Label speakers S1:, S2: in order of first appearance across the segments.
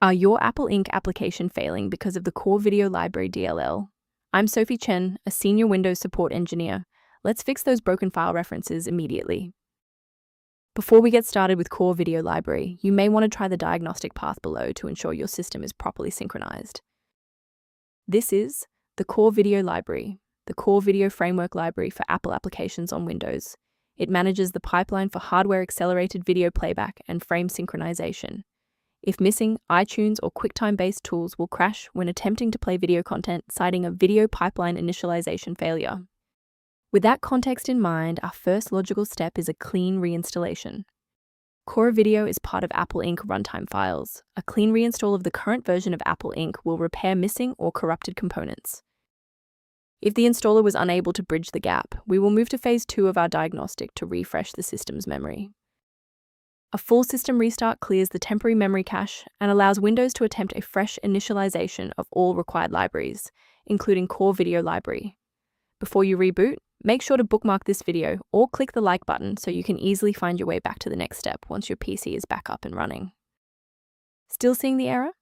S1: Are your Apple Inc. application failing because of the Corevideo Library DLL? I'm Sophie Chen, a senior Windows support engineer. Let's fix those broken file references immediately. Before we get started with Corevideo Library, you may want to try the diagnostic path below to ensure your system is properly synchronized. This is the Corevideo Library, the Corevideo framework library for Apple applications on Windows. It manages the pipeline for hardware-accelerated video playback and frame synchronization. If missing, iTunes or QuickTime-based tools will crash when attempting to play video content, citing a video pipeline initialization failure. With that context in mind, our first logical step is a clean reinstallation. Corevideo is part of Apple Inc. runtime files. A clean reinstall of the current version of Apple Inc. will repair missing or corrupted components. If the installer was unable to bridge the gap, we will move to phase 2 of our diagnostic to refresh the system's memory. A full system restart clears the temporary memory cache and allows Windows to attempt a fresh initialization of all required libraries, including Corevideo Library. Before you reboot, make sure to bookmark this video or click the like button so you can easily find your way back to the next step once your PC is back up and running. Still seeing the error?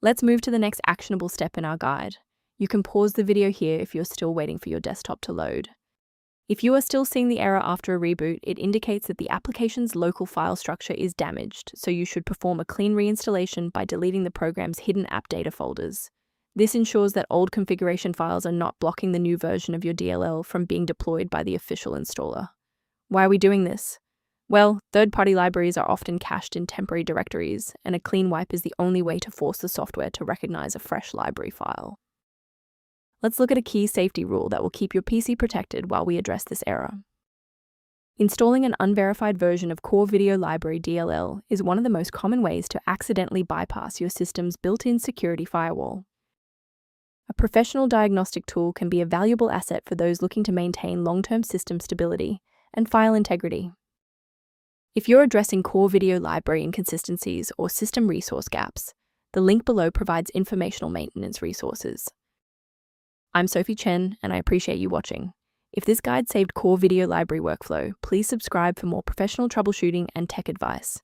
S1: Let's move to the next actionable step in our guide. You can pause the video here if you're still waiting for your desktop to load. If you are still seeing the error after a reboot, it indicates that the application's local file structure is damaged, so you should perform a clean reinstallation by deleting the program's hidden app data folders. This ensures that old configuration files are not blocking the new version of your DLL from being deployed by the official installer. Why are we doing this? Well, third-party libraries are often cached in temporary directories, and a clean wipe is the only way to force the software to recognize a fresh library file. Let's look at a key safety rule that will keep your PC protected while we address this error. Installing an unverified version of Corevideo Library DLL is one of the most common ways to accidentally bypass your system's built-in security firewall. A professional diagnostic tool can be a valuable asset for those looking to maintain long-term system stability and file integrity. If you're addressing Corevideo Library inconsistencies or system resource gaps, the link below provides informational maintenance resources. I'm Sophie Chen, and I appreciate you watching. If this guide saved Corevideo Library workflow, please subscribe for more professional troubleshooting and tech advice.